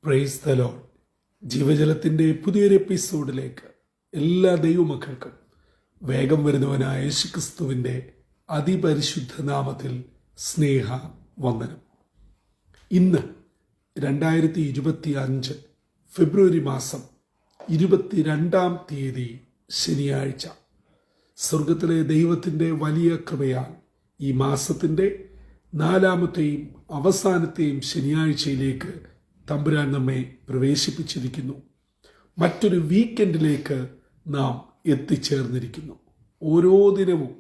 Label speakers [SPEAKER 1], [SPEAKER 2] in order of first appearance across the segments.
[SPEAKER 1] Praise the Lord. ജീവജലത്തിൻ്റെ പുതിയൊരു എപ്പിസോഡിലേക്ക് എല്ലാ ദൈവമക്കൾക്കും വേഗം വരുന്നവനായ യേശുക്രിസ്തുവിൻ്റെ അതിപരിശുദ്ധ നാമത്തിൽ സ്നേഹ വന്ദനം. ഇന്ന് 2025 ഫെബ്രുവരി മാസം 22-ാം തീയതി ശനിയാഴ്ച. സ്വർഗത്തിലെ ദൈവത്തിൻ്റെ വലിയ കൃപയാൽ ഈ മാസത്തിൻ്റെ 4ാമത്തെയും അവസാനത്തെയും ശനിയാഴ്ചയിലേക്ക് തമ്പുരാൻ നമ്മെ പ്രവേശിപ്പിച്ചിരിക്കുന്നു. മറ്റൊരു വീക്കെൻഡിലേക്ക് നാം എത്തിച്ചേർന്നിരിക്കുന്നു. ഓരോ ദിനവും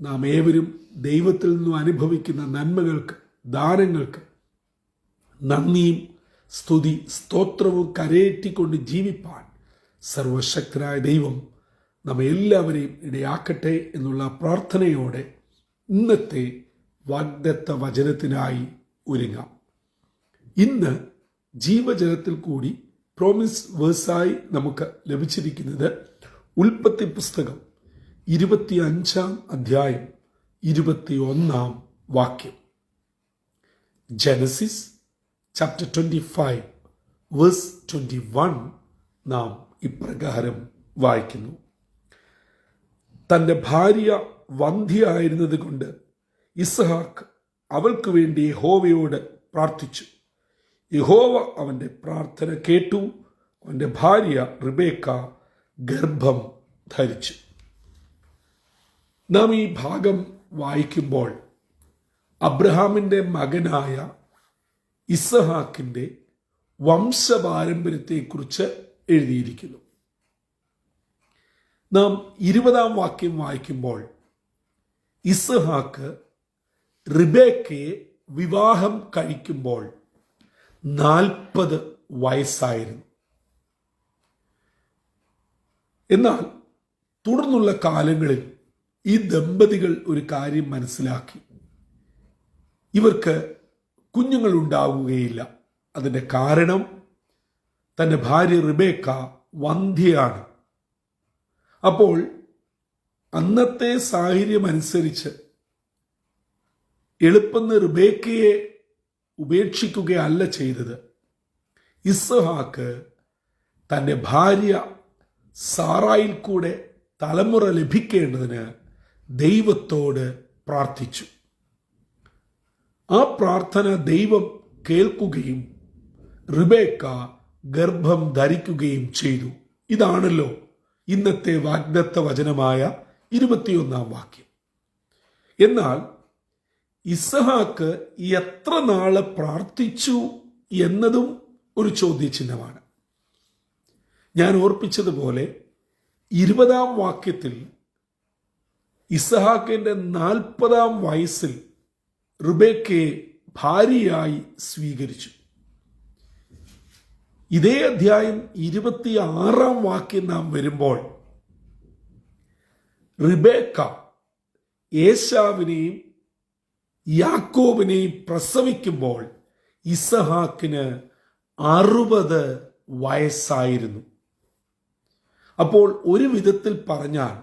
[SPEAKER 1] നാം ഏവരും ദൈവത്തിൽ നിന്നും അനുഭവിക്കുന്ന നന്മകൾക്ക്, ദാനങ്ങൾക്ക് നന്ദിയും സ്തുതി സ്തോത്രവും കരയേറ്റിക്കൊണ്ട് ജീവിപ്പാൻ സർവശക്തനായ ദൈവം നമ്മെ എല്ലാവരെയും ഇടയാക്കട്ടെ എന്നുള്ള പ്രാർത്ഥനയോടെ ഇന്നത്തെ വാഗ്ദത്ത വചനത്തിനായി ഒരുങ്ങാം. ഇന്ന് ജീവജലത്തിൽ കൂടി പ്രോമിസ് വേഴ്സായി നമുക്ക് ലഭിച്ചിരിക്കുന്നത് ഉൽപ്പത്തി പുസ്തകം 25-ാം അധ്യായം 21-ാം വാക്യം. ജനസിസ് ചാപ്റ്റർ 25 വേഴ്സ് 21 നാം ഇപ്രകാരം വായിക്കുന്നു: തൻ്റെ ഭാര്യ വന്ധ്യയായിരുന്നത് കൊണ്ട് ഇസ്ഹാക്ക് അവൾക്ക് വേണ്ടി യഹോവയോട് പ്രാർത്ഥിച്ചു. യഹോവ അവൻ്റെ പ്രാർത്ഥന കേട്ടു. അവൻ്റെ ഭാര്യ റിബേക്ക ഗർഭം ധരിച്ചു. നാം ഈ ഭാഗം വായിക്കുമ്പോൾ അബ്രഹാമിൻ്റെ മകനായ ഇസ്ഹാക്കിൻ്റെ വംശപാരമ്പര്യത്തെക്കുറിച്ച് എഴുതിയിരിക്കുന്നു. നാം 20-ാം വാക്യം വായിക്കുമ്പോൾ ഇസ്ഹാക്ക് റിബേക്കയെ വിവാഹം കഴിക്കുമ്പോൾ 40 വയസ്സായിരുന്നു. എന്നാൽ തുടർന്നുള്ള കാലങ്ങളിൽ ഈ ദമ്പതികൾ ഒരു കാര്യം മനസ്സിലാക്കി: ഇവർക്ക് കുഞ്ഞുങ്ങൾ ഉണ്ടാവുകയില്ല. അതിൻ്റെ കാരണം തൻ്റെ ഭാര്യ റിബേക്ക വന്ധ്യയാണ്. അപ്പോൾ അന്നത്തെ സാഹചര്യം അനുസരിച്ച് എളുപ്പം റിബേക്കയെ ഉപേക്ഷിക്കുകയല്ല ചെയ്തത്. ഇസ്ഹാക്ക് തൻ്റെ ഭാര്യ സാറായിൽ കൂടെ തലമുറ ലഭിക്കേണ്ടതിന് ദൈവത്തോട് പ്രാർത്ഥിച്ചു. ആ പ്രാർത്ഥന ദൈവം കേൾക്കുകയും റിബേക്ക ഗർഭം ധരിക്കുകയും ചെയ്തു. ഇതാണല്ലോ ഇന്നത്തെ വാഗ്ദത്ത വചനമായ 21-ാം വാക്യം. എന്നാൽ ഇസ്ഹാക്ക് എത്ര നാള് പ്രാർത്ഥിച്ചു എന്നതും ഒരു ചോദ്യചിഹ്നമാണ്. ഞാൻ ഓർപ്പിച്ചതുപോലെ 20-ാം വാക്യത്തിൽ ഇസ്ഹാക്കിന്റെ 40-ാം വയസ്സിൽ റിബേക്കയെ ഭാര്യയായി സ്വീകരിച്ചു. ഇതേ അധ്യായം 26-ാം വാക്യം നാം വരുമ്പോൾ റിബേക്ക ഏശാവിനെയും യാക്കോബിനെയും പ്രസവിക്കുമ്പോൾ ഇസ്ഹാക്കിന് 60 വയസ്സായിരുന്നു. അപ്പോൾ ഒരു വിധത്തിൽ പറഞ്ഞാൽ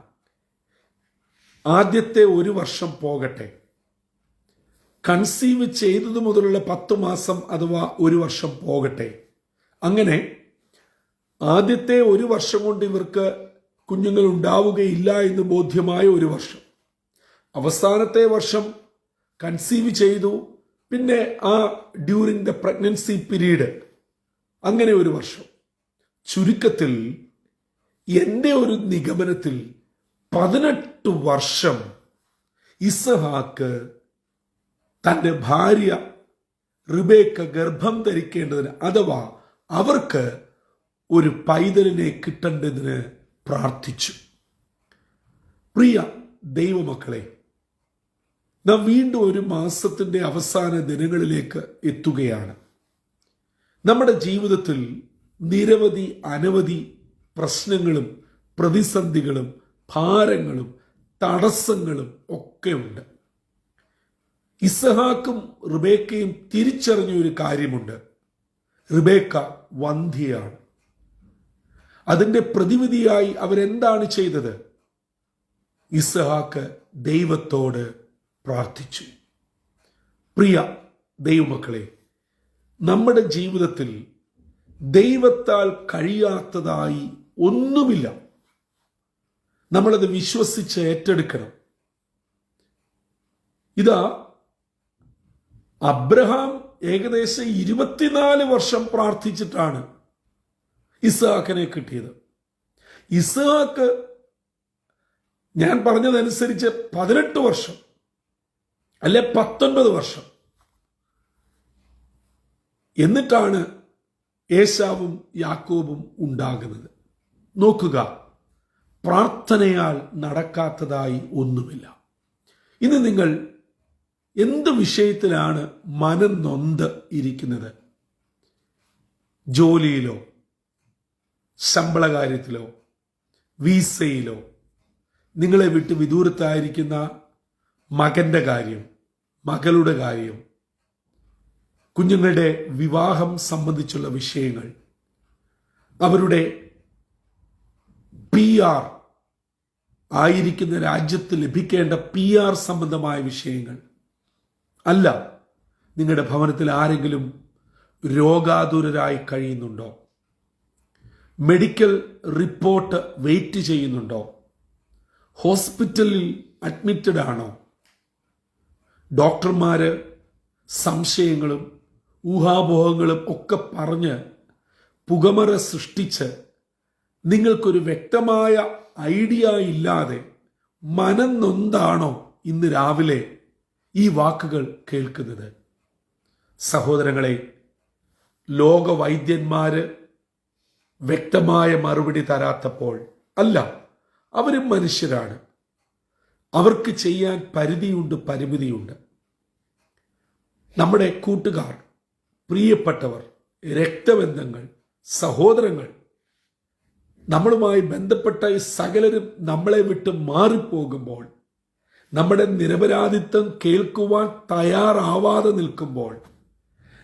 [SPEAKER 1] ആദ്യത്തെ 1 വർഷം പോകട്ടെ, കൺസീവ് ചെയ്തതു മുതലുള്ള 10 മാസം അഥവാ 1 വർഷം പോകട്ടെ, അങ്ങനെ ആദ്യത്തെ 1 വർഷം കൊണ്ട് ഇവർക്ക് കുഞ്ഞുങ്ങൾ ഉണ്ടാവുകയില്ല എന്ന് ബോധ്യമായ 1 വർഷം, അവസാനത്തെ വർഷം കൺസീവ് ചെയ്തു, പിന്നെ ആ ഡ്യൂറിങ് ദ പ്രഗ്നൻസി പീരീഡ്, അങ്ങനെ 1 വർഷം. ചുരുക്കത്തിൽ എൻ്റെ ഒരു നിഗമനത്തിൽ 18 വർഷം ഇസ്ഹാക്ക് തൻ്റെ ഭാര്യ റിബേക്ക ഗർഭം ധരിക്കേണ്ടതിന്, അഥവാ അവർക്ക് ഒരു പൈതലിനെ കിട്ടേണ്ടതിന് പ്രാർത്ഥിച്ചു. പ്രിയ ദൈവമക്കളെ, നാം വീണ്ടും ഒരു മാസത്തിൻ്റെ അവസാന ദിനങ്ങളിലേക്ക് എത്തുകയാണ്. നമ്മുടെ ജീവിതത്തിൽ അനവധി പ്രശ്നങ്ങളും പ്രതിസന്ധികളും ഭാരങ്ങളും തടസ്സങ്ങളും ഒക്കെ ഉണ്ട്. ഇസ്ഹാക്കും റിബേക്കയും തിരിച്ചറിഞ്ഞ ഒരു കാര്യമുണ്ട്: റിബേക്ക വന്ധ്യയാണ്. അതിൻ്റെ പ്രതിവിധിയായി അവരെന്താണ് ചെയ്തത്? ഇസ്ഹാക്ക് ദൈവത്തോട് പ്രാർത്ഥിച്ചു. പ്രിയ ദൈവമക്കളെ, നമ്മുടെ ജീവിതത്തിൽ ദൈവത്താൽ കഴിയാത്തതായി ഒന്നുമില്ല. നമ്മളത് വിശ്വസിച്ച് ഏറ്റെടുക്കണം. ഇതാ അബ്രഹാം ഏകദേശം 24 വർഷം പ്രാർത്ഥിച്ചിട്ടാണ് ഇസ്ഹാക്കിനെ കിട്ടിയത്. ഇസ്ഹാക്ക് ഞാൻ പറഞ്ഞതനുസരിച്ച് 18 വർഷം അല്ലെ 19 വർഷം എന്നിട്ടാണ് ഏശാവും യാക്കോബും ഉണ്ടാകുന്നത്. നോക്കുക, പ്രാർത്ഥനയാൽ നടക്കാത്തതായി ഒന്നുമില്ല. ഇന്ന് നിങ്ങൾ എന്ത് വിഷയത്തിലാണ് മനം നൊന്ത് ഇരിക്കുന്നത്? ജോലിയിലോ, ശമ്പള കാര്യത്തിലോ, വീസയിലോ, നിങ്ങളെ വിട്ട് വിദൂരത്തായിരിക്കുന്ന മകന്റെ കാര്യം, മകളുടെ കാര്യം, കുഞ്ഞുങ്ങളുടെ വിവാഹം സംബന്ധിച്ചുള്ള വിഷയങ്ങൾ, അവരുടെ PR ആയിരിക്കുന്ന രാജ്യത്ത് ലഭിക്കേണ്ട PR സംബന്ധമായ വിഷയങ്ങൾ അല്ല. നിങ്ങളുടെ ഭവനത്തിൽ ആരെങ്കിലും രോഗാതുരരായി കഴിയുന്നുണ്ടോ? മെഡിക്കൽ റിപ്പോർട്ട് വെയിറ്റ് ചെയ്യുന്നുണ്ടോ? ഹോസ്പിറ്റലിൽ അഡ്മിറ്റഡ് ആണോ? ഡോക്ടർമാര് സംശയങ്ങളും ഊഹാപോഹങ്ങളും ഒക്കെ പറഞ്ഞ് പുകമറ സൃഷ്ടിച്ച് നിങ്ങൾക്കൊരു വ്യക്തമായ ഐഡിയ ഇല്ലാതെ മനം നൊന്താണോ ഇന്ന് രാവിലെ ഈ വാക്കുകൾ കേൾക്കുന്നത്? സഹോദരങ്ങളെ, ലോകവൈദ്യന്മാര് വ്യക്തമായ മറുപടി തരാത്തപ്പോൾ അല്ല, അവരും മനുഷ്യരാണ്. അവർക്ക് ചെയ്യാൻ പരിധിയുണ്ട്, പരിമിതിയുണ്ട്. നമ്മുടെ കൂട്ടുകാർ, പ്രിയപ്പെട്ടവർ, രക്തബന്ധങ്ങൾ, സഹോദരങ്ങൾ, നമ്മളുമായി ബന്ധപ്പെട്ട ഈ സകലരും നമ്മളെ വിട്ട് മാറിപ്പോകുമ്പോൾ, നമ്മുടെ നിരപരാധിത്വം കേൾക്കുവാൻ തയ്യാറാവാതെ നിൽക്കുമ്പോൾ,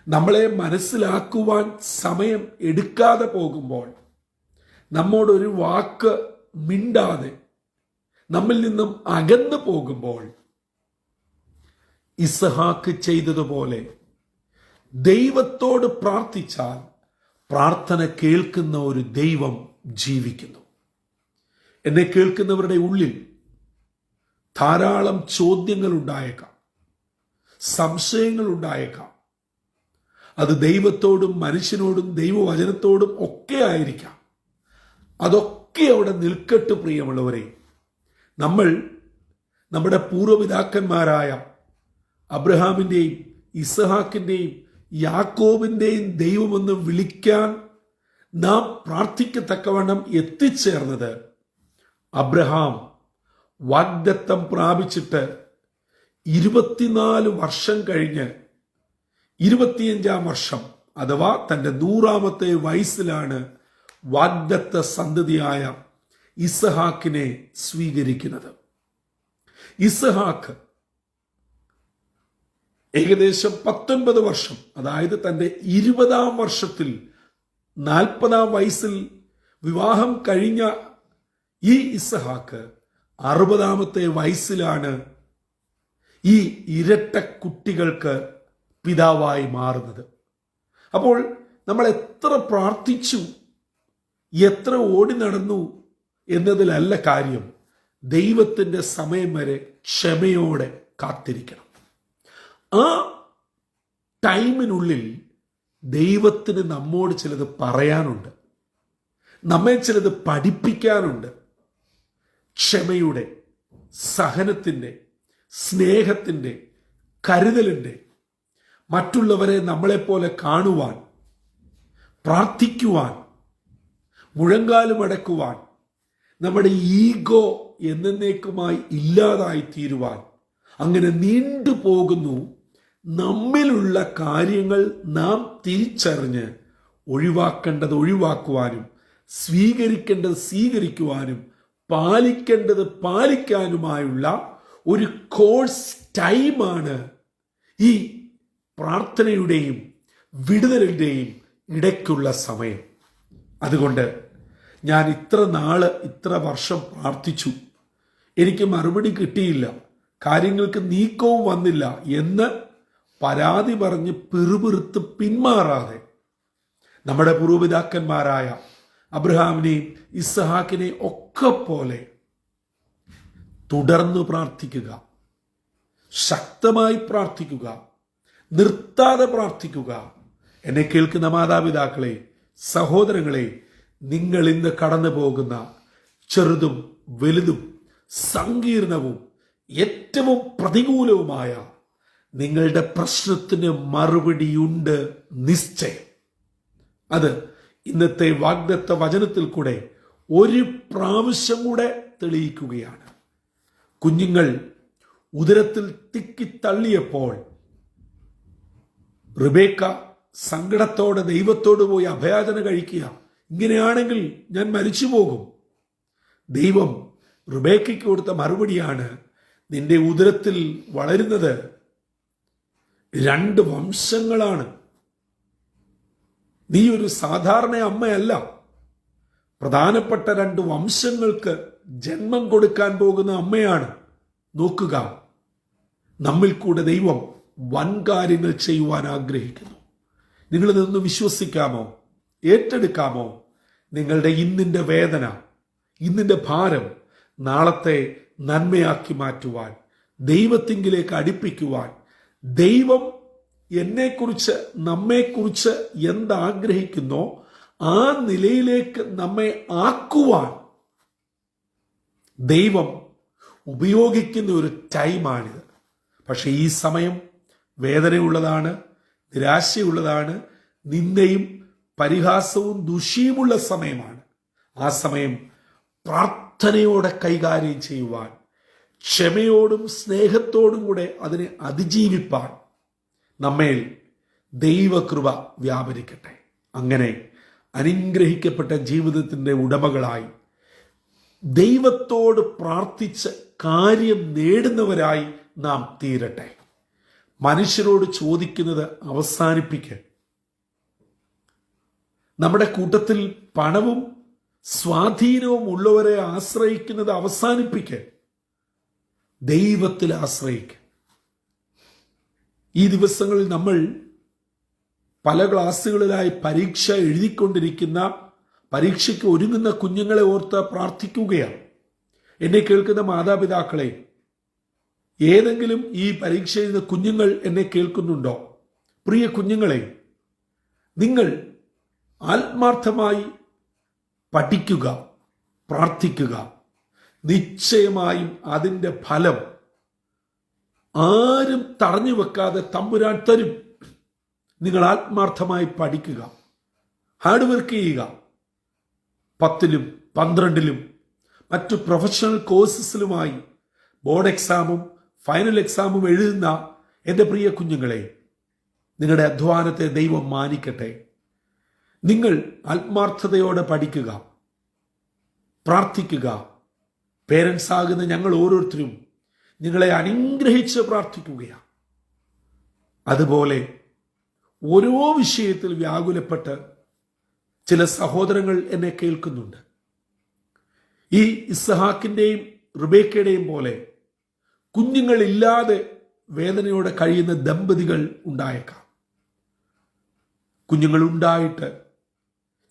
[SPEAKER 1] നമ്മളെ മനസ്സിലാക്കുവാൻ സമയം എടുക്കാതെ പോകുമ്പോൾ, നമ്മോടൊരു വാക്ക് മിണ്ടാതെ നമ്മിൽ നിന്നും അകന്നു പോകുമ്പോൾ, ഇസ്ഹാക്ക് ചെയ്തതുപോലെ ദൈവത്തോട് പ്രാർത്ഥിച്ചാൽ പ്രാർത്ഥന കേൾക്കുന്ന ഒരു ദൈവം ജീവിക്കുന്നു. എന്നെ കേൾക്കുന്നവരുടെ ഉള്ളിൽ ധാരാളം ചോദ്യങ്ങൾ ഉണ്ടായേക്കാം, സംശയങ്ങൾ ഉണ്ടായേക്കാം. അത് ദൈവത്തോടും മനുഷ്യനോടും ദൈവവചനത്തോടും ഒക്കെ ആയിരിക്കാം. അതൊക്കെ അവിടെ നിൽക്കട്ടെ പ്രിയമുള്ളവരെ. നമ്മൾ നമ്മുടെ പൂർവ്വപിതാക്കന്മാരായ അബ്രഹാമിൻ്റെയും ഇസ്ഹാക്കിൻ്റെയും യാക്കോബിൻ്റെയും ദൈവമെന്ന് വിളിക്കാൻ നാം പ്രാർത്ഥിക്കത്തക്കവണ്ണം എത്തിച്ചേർന്നത് അബ്രഹാം വാഗ്ദത്തം പ്രാപിച്ചിട്ട് 24 വർഷം കഴിഞ്ഞ് 25-ാം വർഷം അഥവാ തൻ്റെ 100-ാമത്തെ വയസ്സിലാണ് വാഗ്ദത്ത സന്തതിയായ ഇസ്ഹാക്കിനെ സ്വീകരിക്കുന്നത്. ഇസ്ഹാക്ക് ഏകദേശം 19 വർഷം, അതായത് തൻ്റെ 20-ാം വർഷത്തിൽ 40-ാം വയസ്സിൽ വിവാഹം കഴിഞ്ഞ ഈ ഇസ്ഹാക്ക് 60-ാമത്തെ വയസ്സിലാണ് ഈ ഇരട്ട കുട്ടികൾക്ക് പിതാവായി മാറുന്നത്. അപ്പോൾ നമ്മൾ എത്ര പ്രാർത്ഥിച്ചു, എത്ര ഓടി നടന്നു എന്നതിലല്ല കാര്യം. ദൈവത്തിൻ്റെ സമയം വരെ ക്ഷമയോടെ കാത്തിരിക്കണം. ആ ടൈമിനുള്ളിൽ ദൈവത്തിന് നമ്മോട് ചിലത് പറയാനുണ്ട്, നമ്മെ ചിലത് പഠിപ്പിക്കാനുണ്ട്. ക്ഷമയുടെ, സഹനത്തിൻ്റെ, സ്നേഹത്തിൻ്റെ, കരുതലിൻ്റെ, മറ്റുള്ളവരെ നമ്മളെപ്പോലെ കാണുവാൻ, പ്രാർത്ഥിക്കുവാൻ, മുഴങ്കാലും അടക്കുവാൻ, നമ്മുടെ ഈഗോ എന്നേക്കുമായി ഇല്ലാതായി തീരുവാൻ. അങ്ങനെ നീണ്ടുപോകുന്നു. നമ്മിലുള്ള കാര്യങ്ങൾ നാം തിരിച്ചറിഞ്ഞ് ഒഴിവാക്കേണ്ടത് ഒഴിവാക്കുവാനും, സ്വീകരിക്കേണ്ടത് സ്വീകരിക്കുവാനും, പാലിക്കേണ്ടത് പാലിക്കാനുമായുള്ള ഒരു കോഴ്സ് ടൈമാണ് ഈ പ്രാർത്ഥനയുടെയും വിടുതലിൻ്റെയും ഇടയ്ക്കുള്ള സമയം. അതുകൊണ്ട് ഞാൻ ഇത്ര വർഷം പ്രാർത്ഥിച്ചു, എനിക്ക് മറുപടി കിട്ടിയില്ല, കാര്യങ്ങൾക്ക് നീക്കവും വന്നില്ല എന്ന് പരാതി പറഞ്ഞ് പിറുപിറുത്ത് പിന്മാറാതെ നമ്മുടെ പൂർവ്വപിതാക്കന്മാരായ അബ്രഹാമിനെയും ഇസ്ഹാക്കിനെയും ഒക്കെ പോലെ തുടർന്ന് പ്രാർത്ഥിക്കുക, ശക്തമായി പ്രാർത്ഥിക്കുക, നിർത്താതെ പ്രാർത്ഥിക്കുക. എന്നെ കേൾക്കുന്ന മാതാപിതാക്കളെ, സഹോദരങ്ങളെ, നിങ്ങൾ ഇന്ന് കടന്നു പോകുന്ന ചെറുതും വലുതും സങ്കീർണവും ഏറ്റവും പ്രതികൂലവുമായ നിങ്ങളുടെ പ്രശ്നത്തിന് മറുപടിയുണ്ട് നിശ്ചയം. അത് ഇന്നത്തെ വാഗ്ദത്ത വചനത്തിൽ കൂടെ ഒരു പ്രാവശ്യം കൂടെ തെളിയിക്കുകയാണ്. കുഞ്ഞുങ്ങൾ ഉദരത്തിൽ തിക്കിത്തള്ളിയപ്പോൾ റിബേക്ക സങ്കടത്തോടെ ദൈവത്തോട് പോയി അഭയാചന കഴിക്കുക. ഇങ്ങനെയാണെങ്കിൽ ഞാൻ മരിച്ചു പോകും. ദൈവം റിബേക്കയ്ക്ക് കൊടുത്ത മറുപടിയാണ്, നിന്റെ ഉദരത്തിൽ വളരുന്നത് 2 വംശങ്ങളാണ്. നീ ഒരു സാധാരണ അമ്മയല്ല, പ്രധാനപ്പെട്ട 2 വംശങ്ങൾക്ക് ജന്മം കൊടുക്കാൻ പോകുന്ന അമ്മയാണ്. നോക്കുക, നമ്മിൽ കൂടെ ദൈവം വൻ കാര്യങ്ങൾ ചെയ്യുവാൻ ആഗ്രഹിക്കുന്നു. നിങ്ങളിതൊന്ന് വിശ്വസിക്കാമോ? ഏറ്റെടുക്കാമോ? നിങ്ങളുടെ ഇന്നിന്റെ വേദന, ഇന്നിന്റെ ഭാരം നാളത്തെ നന്മയാക്കി മാറ്റുവാൻ, ദൈവത്തിങ്കിലേക്ക് അടുപ്പിക്കുവാൻ, ദൈവം എന്നെക്കുറിച്ച് നമ്മെക്കുറിച്ച് എന്താഗ്രഹിക്കുന്നോ ആ നിലയിലേക്ക് നമ്മെ ആക്കുവാൻ ദൈവം ഉപയോഗിക്കുന്ന ഒരു ടൈമാണിത്. പക്ഷെ ഈ സമയം വേദനയുള്ളതാണ്, നിരാശയുള്ളതാണ്, നിന്ദയും പരിഹാസവും ദുഷിയുമുള്ള സമയമാണ്. ആ സമയം പ്രാർത്ഥനയോടെ കൈകാര്യം ചെയ്യുവാൻ, ക്ഷമയോടും സ്നേഹത്തോടും കൂടെ അതിനെ അതിജീവിപ്പാൻ നമ്മേൽ ദൈവകൃപ വ്യാപരിക്കട്ടെ. അങ്ങനെ അനുഗ്രഹിക്കപ്പെട്ട ജീവിതത്തിൻ്റെ ഉടമകളായി ദൈവത്തോട് പ്രാർത്ഥിച്ച് കാര്യം നേടുന്നവരായി നാം തീരട്ടെ. മനുഷ്യരോട് ചോദിക്കുന്നത് അവസാനിപ്പിക്കുക. നമ്മുടെ കൂട്ടത്തിൽ പണവും സ്വാധീനവും ഉള്ളവരെ ആശ്രയിക്കുന്നത് അവസാനിപ്പിക്കുക. ദൈവത്തിൽ ആശ്രയിക്കുക. ഈ ദിവസങ്ങളിൽ നമ്മൾ പല ക്ലാസ്സുകളിലായി പരീക്ഷ എഴുതിക്കൊണ്ടിരിക്കുന്ന, പരീക്ഷയ്ക്ക് ഒരുങ്ങുന്ന കുഞ്ഞുങ്ങളെ ഓർത്ത് പ്രാർത്ഥിക്കുകയാണ്. എന്നെ കേൾക്കുന്ന മാതാപിതാക്കളെ, ഏതെങ്കിലും ഈ പരീക്ഷ എഴുതുന്ന കുഞ്ഞുങ്ങൾ എന്നെ കേൾക്കുന്നുണ്ടോ? പ്രിയ കുഞ്ഞുങ്ങളെ, നിങ്ങൾ ആത്മാർത്ഥമായി പഠിക്കുക, പ്രാർത്ഥിക്കുക. നിശ്ചയമായും അതിൻ്റെ ഫലം ആരും തടഞ്ഞു വെക്കാതെ തമ്പുരാൻ തരും. നിങ്ങൾ ആത്മാർത്ഥമായി പഠിക്കുക, ഹാർഡ് വർക്ക് ചെയ്യുക. 10ലും 12ലും മറ്റു പ്രൊഫഷണൽ കോഴ്സസിലുമായി ബോർഡ് എക്സാമും ഫൈനൽ എക്സാമും എഴുതുന്ന എൻ്റെ പ്രിയ കുഞ്ഞുങ്ങളെ, നിങ്ങളുടെ അധ്വാനത്തെ ദൈവം മാനിക്കട്ടെ. നിങ്ങൾ ആത്മാർത്ഥതയോടെ പഠിക്കുക, പ്രാർത്ഥിക്കുക. പേരൻസ് ആകുന്ന ഞങ്ങൾ ഓരോരുത്തരും നിങ്ങളെ അനുഗ്രഹിച്ച് പ്രാർത്ഥിക്കുകയാണ്. അതുപോലെ ഓരോ വിഷയത്തിൽ വ്യാകുലപ്പെട്ട് ചില സഹോദരങ്ങൾ എന്നെ കേൾക്കുന്നുണ്ട്. ഈ ഇസ്ഹാക്കിന്റെയും റിബേക്കയുടെയും പോലെ കുഞ്ഞുങ്ങളില്ലാതെ വേദനയോടെ കഴിയുന്ന ദമ്പതികൾ ഉണ്ടായേക്കാം. കുഞ്ഞുങ്ങളുണ്ടായിട്ട്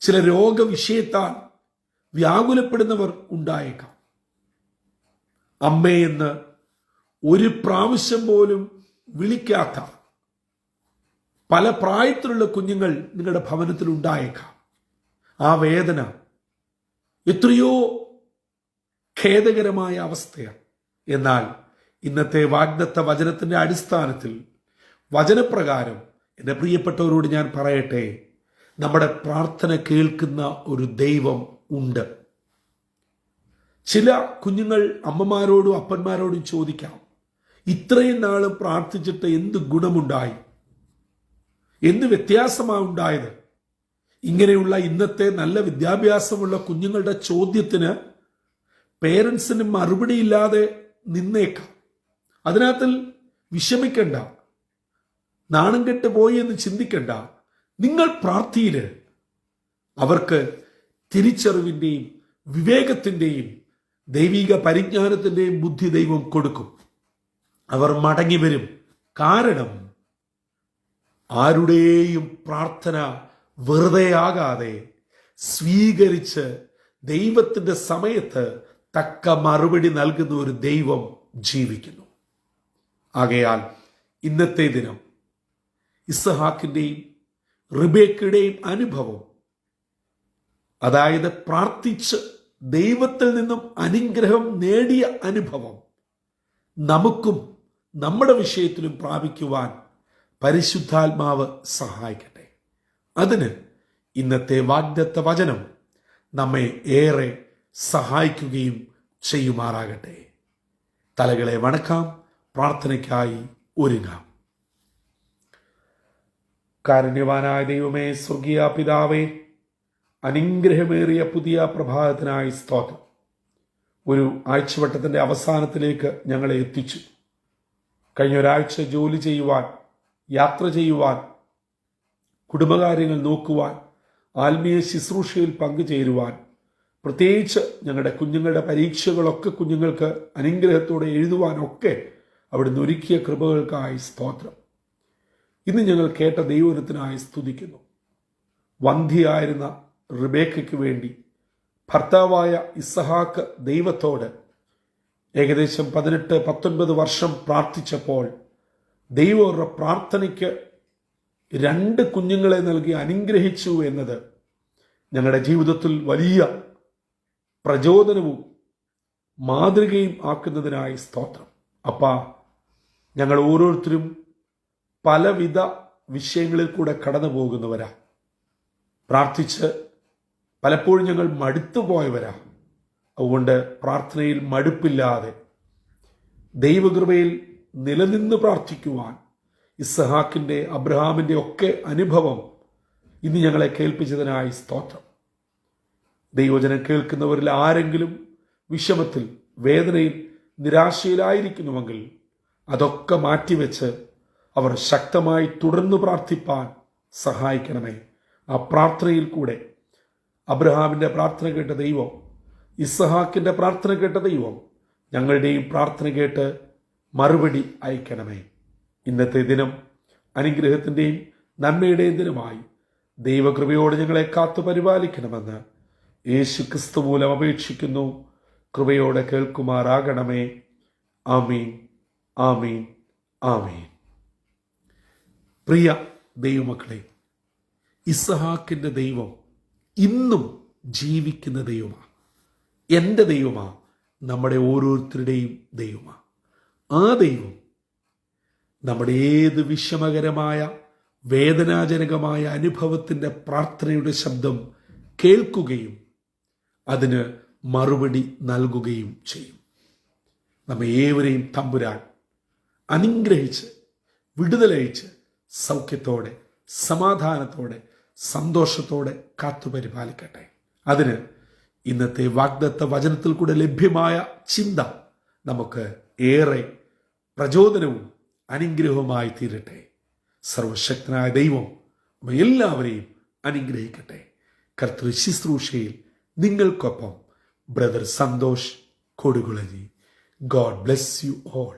[SPEAKER 1] ചില രോഗവിഷയത്താൽ വ്യാകുലപ്പെടുന്നവർ ഉണ്ടായേക്കാം. അമ്മയെന്ന് ഒരു പ്രാവശ്യം പോലും വിളിക്കാത്ത പല പ്രായത്തിലുള്ള കുഞ്ഞുങ്ങൾ നിങ്ങളുടെ ഭവനത്തിൽ ഉണ്ടായേക്കാം. ആ വേദന എത്രയോ ഖേദകരമായ അവസ്ഥയാണ്. എന്നാൽ ഇന്നത്തെ വാഗ്ദത്ത വചനത്തിന്റെ അടിസ്ഥാനത്തിൽ, വചനപ്രകാരം എൻ്റെ പ്രിയപ്പെട്ടവരോട് ഞാൻ പറയട്ടെ, നമ്മുടെ പ്രാർത്ഥന കേൾക്കുന്ന ഒരു ദൈവം ഉണ്ട്. ചില കുഞ്ഞുങ്ങൾ അമ്മമാരോടും അപ്പന്മാരോടും ചോദിക്കാം, ഇത്രയും നാളും പ്രാർത്ഥിച്ചിട്ട് എന്ത് ഗുണമുണ്ടായി, എന്ത് വ്യത്യാസമാണ് ഉണ്ടായത്? ഇങ്ങനെയുള്ള ഇന്നത്തെ നല്ല വിദ്യാഭ്യാസമുള്ള കുഞ്ഞുങ്ങളുടെ ചോദ്യത്തിന് പേരൻസിന് മറുപടിയില്ലാതെ നിന്നേക്കാം. അതിനകത്തിൽ വിഷമിക്കണ്ട, നാണം കെട്ട് പോയി എന്ന് ചിന്തിക്കണ്ട. നിങ്ങൾ പ്രാർത്ഥിയില് അവർക്ക് തിരിച്ചറിവിൻ്റെയും വിവേകത്തിൻ്റെയും ദൈവിക പരിജ്ഞാനത്തിൻ്റെയും ബുദ്ധി ദൈവം കൊടുക്കും. അവർ മടങ്ങി വരും. കാരണം ആരുടെയും പ്രാർത്ഥന വെറുതെയാകാതെ സ്വീകരിച്ച് ദൈവത്തിൻ്റെ സമയത്ത് തക്ക മറുപടി നൽകുന്ന ഒരു ദൈവം ജീവിക്കുന്നു. ആകയാൽ ഇന്നത്തെ ദിനം ഇസ്ഹാക്കിൻ്റെയും റിബേക്കയുടെയും അനുഭവം, അതായത് പ്രാർത്ഥിച്ച് ദൈവത്തിൽ നിന്നും അനുഗ്രഹം നേടിയ അനുഭവം, നമുക്കും നമ്മുടെ വിഷയത്തിലും പ്രാപിക്കുവാൻ പരിശുദ്ധാത്മാവ് സഹായിക്കട്ടെ. അതിന് ഇന്നത്തെ വാഗ്ദത്ത വചനം നമ്മെ ഏറെ സഹായിക്കുകയും ചെയ്യുമാറാകട്ടെ. തലകളെ വണക്കാം, പ്രാർത്ഥനയ്ക്കായി ഒരുങ്ങാം. കാരുണ്യവാനായ ദൈവമേ, സ്വർഗീയ പിതാവേ, അനുഗ്രഹമേറിയ പുതിയ പ്രഭാതത്തിനായി സ്തോത്രം. ഒരു ആഴ്ചവട്ടത്തിൻ്റെ അവസാനത്തിലേക്ക് ഞങ്ങളെ എത്തിച്ചു. കഴിഞ്ഞ ഒരാഴ്ച ജോലി ചെയ്യുവാൻ, യാത്ര ചെയ്യുവാൻ, കുടുംബകാര്യങ്ങൾ നോക്കുവാൻ, ആത്മീയ ശുശ്രൂഷയിൽ പങ്കുചേരുവാൻ, പ്രത്യേകിച്ച് ഞങ്ങളുടെ കുഞ്ഞുങ്ങളുടെ പരീക്ഷകളൊക്കെ കുഞ്ഞുങ്ങൾക്ക് അനുഗ്രഹത്തോടെ എഴുതുവാനൊക്കെ അവിടുന്ന് ഒരുക്കിയ കൃപകൾക്കായി സ്തോത്രം. ഇന്ന് ഞങ്ങൾ കേട്ട ദൈവത്തിനായി സ്തുതിക്കുന്നു. വന്ധ്യയായിരുന്ന റിബേക്കയ്ക്ക് വേണ്ടി ഭർത്താവായ ഇസ്ഹാക്ക് ദൈവത്തോട് ഏകദേശം 18-19 വർഷം പ്രാർത്ഥിച്ചപ്പോൾ ദൈവം അവരുടെ പ്രാർത്ഥനയ്ക്ക് 2 കുഞ്ഞുങ്ങളെ നൽകി അനുഗ്രഹിച്ചു എന്നത് ഞങ്ങളുടെ ജീവിതത്തിൽ വലിയ പ്രചോദനവും മാതൃകയും ആക്കുന്നതിനായി സ്തോത്രം. അപ്പാ, ഞങ്ങൾ ഓരോരുത്തരും പലവിധ വിഷയങ്ങളിൽ കൂടെ കടന്നു പോകുന്നവരാ. പ്രാർത്ഥിച്ച് പലപ്പോഴും ഞങ്ങൾ മടുത്തുപോയവരാ. അതുകൊണ്ട് പ്രാർത്ഥനയിൽ മടുപ്പില്ലാതെ ദൈവകൃപയിൽ നിലനിന്ന് പ്രാർത്ഥിക്കുവാൻ ഇസ്ഹാക്കിൻ്റെ, അബ്രഹാമിൻ്റെ ഒക്കെ അനുഭവം ഇന്ന് ഞങ്ങളെ കേൾപ്പിച്ചതിനായി സ്തോത്രം. ദൈവവചനം കേൾക്കുന്നവരിൽ ആരെങ്കിലും വിഷമത്തിൽ, വേദനയിൽ, നിരാശയിലായിരിക്കുന്നുവെങ്കിൽ അതൊക്കെ മാറ്റിവെച്ച് അവർ ശക്തമായി തുടർന്ന് പ്രാർത്ഥിപ്പാൻ സഹായിക്കണമേ. ആ പ്രാർത്ഥനയിൽ കൂടെ അബ്രഹാമിൻ്റെ പ്രാർത്ഥന കേട്ട ദൈവം, ഇസ്ഹാക്കിൻ്റെ പ്രാർത്ഥന കേട്ട ദൈവം ഞങ്ങളുടെയും പ്രാർത്ഥന കേട്ട് മറുപടി അയക്കണമേ. ഇന്നത്തെ ദിനം അനുഗ്രഹത്തിൻ്റെയും നന്മയുടെയും ദിനമായി ദൈവകൃപയോട് ഞങ്ങളെ കാത്തു പരിപാലിക്കണമെന്ന് യേശു ക്രിസ്തു മൂലം അപേക്ഷിക്കുന്നു. കൃപയോടെ കേൾക്കുമാറാകണമേ. ആമീൻ, ആമീൻ, ആമീൻ. പ്രിയ ദൈവമക്കളെ, ഇസ്ഹാക്കിൻ്റെ ദൈവം ഇന്നും ജീവിക്കുന്ന ദൈവമാണ്. എൻ്റെ ദൈവമാണ്, നമ്മുടെ ഓരോരുത്തരുടെയും ദൈവമാണ്. ആ ദൈവം നമ്മുടെ ഏത് വിഷമകരമായ, വേദനാജനകമായ അനുഭവത്തിൻ്റെ പ്രാർത്ഥനയുടെ ശബ്ദം കേൾക്കുകയും അതിന് മറുപടി നൽകുകയും ചെയ്യും. നമ്മെ ഏവരെയും തമ്പുരാൻ അനുഗ്രഹിച്ച് വിടുതലയച്ച് സൗഖ്യത്തോടെ, സമാധാനത്തോടെ, സന്തോഷത്തോടെ കാത്തുപരിപാലിക്കട്ടെ. അതിന് ഇന്നത്തെ വാഗ്ദത്ത വചനത്തിൽ കൂടെ ലഭ്യമായ ചിന്ത നമുക്ക് ഏറെ പ്രചോദനവും അനുഗ്രഹവുമായി തീരട്ടെ. സർവശക്തനായ ദൈവം എല്ലാവരെയും അനുഗ്രഹിക്കട്ടെ. കർത്തൃ ശുശ്രൂഷയിൽ നിങ്ങൾക്കൊപ്പം brother Santhosh Kodukulari. God bless you all.